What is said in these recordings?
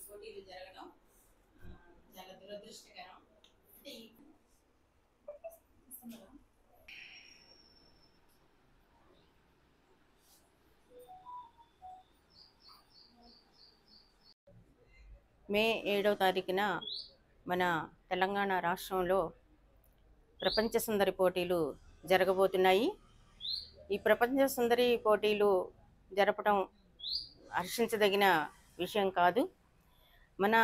పోటీలు జరగడం చాలా దురదృష్టకరం. అంటే మే 7వ తారీఖున మన తెలంగాణ రాష్ట్రంలో ప్రపంచ సుందరి పోటీలు జరగబోతున్నాయి. ఈ ప్రపంచ సుందరి పోటీలు జరపడం హర్షించదగిన విషయం కాదు. మన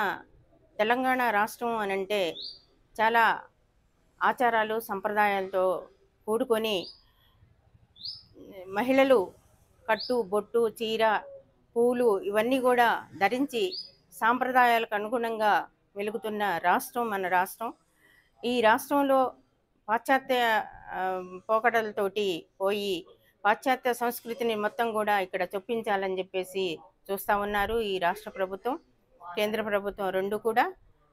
తెలంగాణ రాష్ట్రం అనంటే చాలా ఆచారాలు సంప్రదాయాలతో కూడుకొని మహిళలు కట్టు బొట్టు చీర పూలు ఇవన్నీ కూడా ధరించి సాంప్రదాయాలకు అనుగుణంగా వెలుగుతున్న రాష్ట్రం మన రాష్ట్రం. ఈ రాష్ట్రంలో పాశ్చాత్య పోకడలతోటి పోయి పాశ్చాత్య సంస్కృతిని మొత్తం కూడా ఇక్కడ చొప్పించాలని చెప్పేసి చూస్తూ ఉన్నారు ఈ రాష్ట్ర ప్రభుత్వం, కేంద్ర ప్రభుత్వం రెండు కూడా.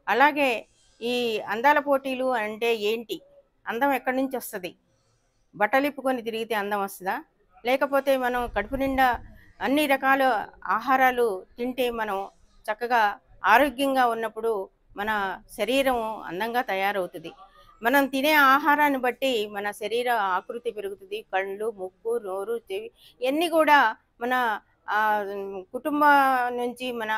అలాగే ఈ అందాల పోటీలు అంటే ఏంటి? అందం ఎక్కడి నుంచి వస్తుంది? బట్టలిప్పుకొని తిరిగితే అందం వస్తుందా? లేకపోతే మనం కడుపు నిండా అన్ని రకాల ఆహారాలు తింటే మనం చక్కగా ఆరోగ్యంగా ఉన్నప్పుడు మన శరీరం అందంగా తయారవుతుంది. మనం తినే ఆహారాన్ని బట్టి మన శరీర ఆకృతి పెరుగుతుంది. కళ్ళు, ముక్కు, నోరు, చెవి ఇవన్నీ కూడా మన కుటుంబం నుంచి మన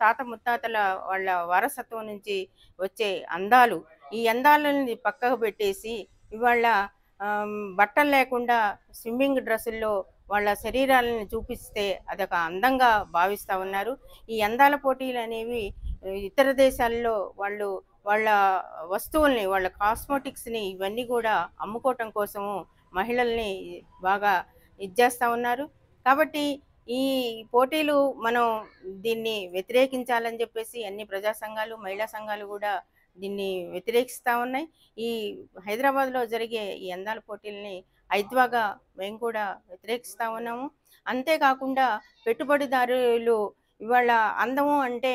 తాత ముత్తాతల వాళ్ళ వారసత్వం నుంచి వచ్చే అందాలు. ఈ అందాలని పక్కకు పెట్టేసి ఇవాళ బట్టలు లేకుండా స్విమ్మింగ్ డ్రెస్సుల్లో వాళ్ళ శరీరాలను చూపిస్తే అదొక అందంగా భావిస్తూ ఉన్నారు. ఈ అందాల పోటీలు అనేవి ఇతర దేశాల్లో వాళ్ళు వాళ్ళ వస్తువుల్ని, వాళ్ళ కాస్మెటిక్స్ని ఇవన్నీ కూడా అమ్ముకోవటం కోసము మహిళల్ని బాగా ఇచ్చేస్తూ ఉన్నారు. కాబట్టి ఈ పోటీలు మనం దీన్ని వ్యతిరేకించాలని చెప్పేసి అన్ని ప్రజా సంఘాలు, మహిళా సంఘాలు కూడా దీన్ని వ్యతిరేకిస్తూ ఉన్నాయి. ఈ హైదరాబాద్లో జరిగే ఈ అందాల పోటీలని ఐద్వాగా మేము కూడా వ్యతిరేకిస్తూ ఉన్నాము. అంతేకాకుండా పెట్టుబడిదారులు ఇవాళ అందము అంటే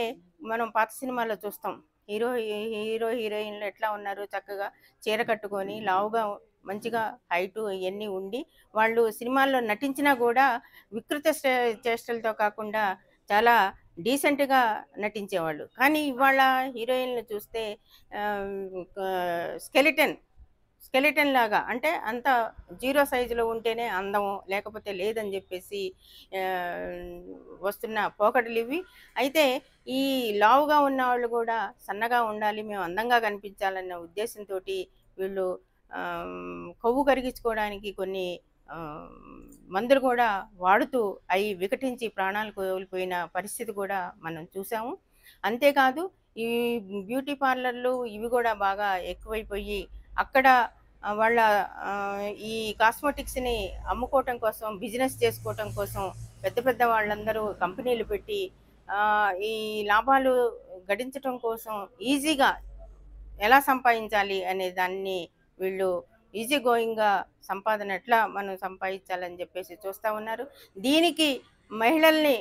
మనం పాత సినిమాల్లో చూస్తాం. హీరోయిన్లు ఎట్లా ఉన్నారు? చక్కగా చీర కట్టుకొని లావుగా మంచిగా హైటు ఇవన్నీ ఉండి వాళ్ళు సినిమాల్లో నటించినా కూడా వికృత చేష్టలతో కాకుండా చాలా డీసెంట్గా నటించేవాళ్ళు. కానీ ఇవాళ హీరోయిన్లు చూస్తే స్కెలిటన్ లాగా, అంటే అంత జీరో సైజులో ఉంటేనే అందము, లేకపోతే లేదని చెప్పేసి వస్తున్న పోకడలు ఇవి. అయితే ఈ లావుగా ఉన్న వాళ్ళు కూడా సన్నగా ఉండాలి, మేము అందంగా కనిపించాలన్న ఉద్దేశంతో వీళ్ళు కొవ్వు కరిగించుకోవడానికి కొన్ని మందులు కూడా వాడుతూ అవి వికటించి ప్రాణాలు కోల్పోయిన పరిస్థితి కూడా మనం చూసాము. అంతేకాదు ఈ బ్యూటీ పార్లర్లు ఇవి కూడా బాగా ఎక్కువైపోయి అక్కడ వాళ్ళ ఈ కాస్మెటిక్స్ని అమ్ముకోవటం కోసం, బిజినెస్ చేసుకోవటం కోసం పెద్ద పెద్ద వాళ్ళందరూ కంపెనీలు పెట్టి ఈ లాభాలు గడించటం కోసం ఈజీగా ఎలా సంపాదించాలి అనే దాన్ని వీళ్ళు ఈజీ గోయింగ్గా సంపాదన ఎట్లా మనం సంపాదించాలని చెప్పేసి చూస్తూ ఉన్నారు. దీనికి మహిళల్ని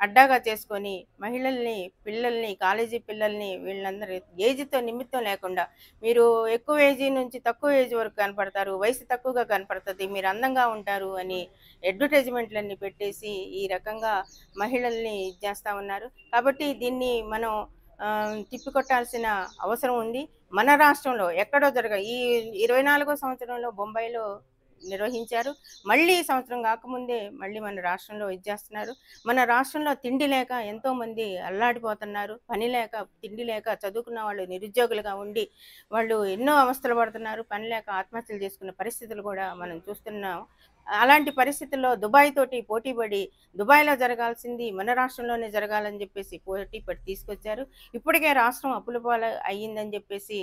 అడ్డాగా చేసుకొని మహిళల్ని, పిల్లల్ని, కాలేజీ పిల్లల్ని వీళ్ళందరూ ఏజ్తో నిమిత్తం లేకుండా మీరు ఎక్కువ ఏజీ నుంచి తక్కువ ఏజ్ వరకు కనపడతారు, వయసు తక్కువగా కనపడుతుంది, మీరు అందంగా ఉంటారు అని అడ్వర్టైజ్మెంట్లన్నీ పెట్టేసి ఈ రకంగా మహిళల్ని చేస్తూ ఉన్నారు. కాబట్టి దీన్ని మనం తిప్పికొట్టాల్సిన అవసరం ఉంది. మన రాష్ట్రంలో ఎక్కడో ఈ 24వ సంవత్సరంలో బొంబాయిలో నిర్వహించారు. మళ్ళీ సంవత్సరం కాకముందే మళ్ళీ మన రాష్ట్రంలో ఇచ్చేస్తున్నారు. మన రాష్ట్రంలో తిండి లేక ఎంతోమంది అల్లాడిపోతున్నారు. పని లేక, తిండి లేక, చదువుకున్న వాళ్ళు నిరుద్యోగులుగా ఉండి వాళ్ళు ఎన్నో అవస్థలు పడుతున్నారు. పని లేక ఆత్మహత్యలు చేసుకున్న పరిస్థితులు కూడా మనం చూస్తున్నాం. అలాంటి పరిస్థితుల్లో దుబాయ్ తోటి పోటీపడి దుబాయ్లో జరగాల్సింది మన రాష్ట్రంలోనే జరగాలని చెప్పేసి పోటీపడి తీసుకొచ్చారు. ఇప్పటికే రాష్ట్రం అప్పుల పాలు అయ్యిందని చెప్పేసి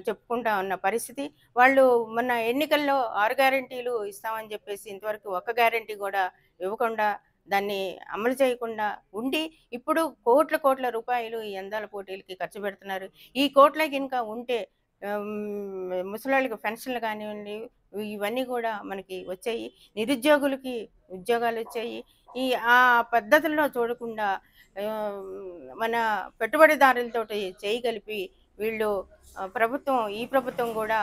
చెప్పుకుంటా ఉన్న పరిస్థితి. వాళ్ళు మొన్న ఎన్నికల్లో 6 గ్యారెంటీలు ఇస్తామని చెప్పేసి ఇంతవరకు ఒక్క గ్యారెంటీ కూడా ఇవ్వకుండా దాన్ని అమలు చేయకుండా ఉండి ఇప్పుడు కోట్ల రూపాయలు ఈ అందాల పోటీలకి ఖర్చు పెడుతున్నారు. ఈ కోట్లకి ఇంకా ఉంటే ముసలాళ్ళకి పెన్షన్లు కానివ్వండి ఇవన్నీ కూడా మనకి వచ్చాయి, నిరుద్యోగులకి ఉద్యోగాలు వచ్చాయి. ఈ ఆ పద్ధతుల్లో చూడకుండా మన పెట్టుబడిదారులతో చేయి కలిపి వీళ్ళు ఈ ప్రభుత్వం కూడా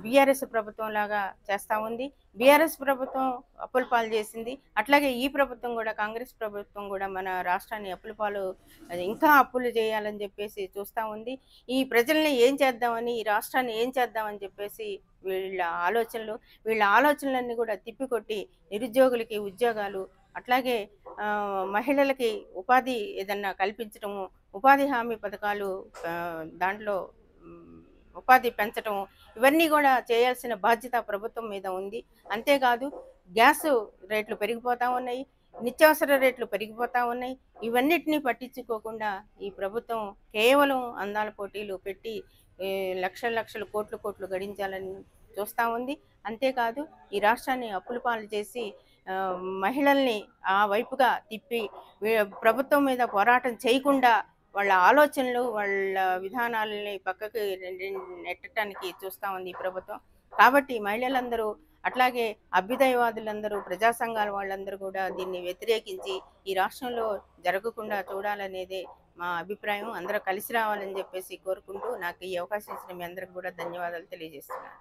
బీఆర్ఎస్ ప్రభుత్వం లాగా చేస్తూ ఉంది. బీఆర్ఎస్ ప్రభుత్వం అప్పుల పాలు చేసింది. అట్లాగే ఈ ప్రభుత్వం కూడా, కాంగ్రెస్ ప్రభుత్వం కూడా మన రాష్ట్రాన్ని అప్పుల పాలు, ఇంకా అప్పులు చేయాలని చెప్పేసి చూస్తూ ఉంది. ఈ ప్రజల్ని ఏం చేద్దామని, ఈ రాష్ట్రాన్ని ఏం చేద్దామని చెప్పేసి వీళ్ళ ఆలోచనలు, వీళ్ళ ఆలోచనలన్నీ కూడా తిప్పికొట్టి నిరుద్యోగులకి ఉద్యోగాలు, అట్లాగే మహిళలకి ఉపాధి ఏదన్నా కల్పించడము, ఉపాధి హామీ పథకాలు, దాంట్లో ఉపాధి పెంచటం, ఇవన్నీ కూడా చేయాల్సిన బాధ్యత ప్రభుత్వం మీద ఉంది. అంతేకాదు గ్యాస్ రేట్లు పెరిగిపోతూ ఉన్నాయి, నిత్యావసర రేట్లు పెరిగిపోతూ ఉన్నాయి. ఇవన్నిటినీ పట్టించుకోకుండా ఈ ప్రభుత్వం కేవలం అందాల పోటీలు పెట్టి లక్షల లక్షలు కోట్లు కోట్లు గడించాలని చూస్తూ ఉంది. అంతేకాదు ఈ రాష్ట్రాన్ని అప్పుల పాలు చేసి మహిళల్ని ఆ వైపుగా తిప్పి ప్రభుత్వం మీద పోరాటం చేయకుండా వాళ్ళ ఆలోచనలు, వాళ్ళ విధానాలని పక్కకి నెట్టడానికి చూస్తూ ఉంది ఈ ప్రభుత్వం. కాబట్టి మహిళలందరూ, అట్లాగే అభ్యుదయవాదులందరూ, ప్రజా సంఘాల వాళ్ళందరూ కూడా దీన్ని వ్యతిరేకించి ఈ రాష్ట్రంలో జరగకుండా చూడాలనేదే మా అభిప్రాయం. అందరూ కలిసి రావాలని చెప్పేసి కోరుకుంటూ నాకు ఈ అవకాశం ఇచ్చిన మీ అందరికి కూడా ధన్యవాదాలు తెలియజేస్తున్నాను.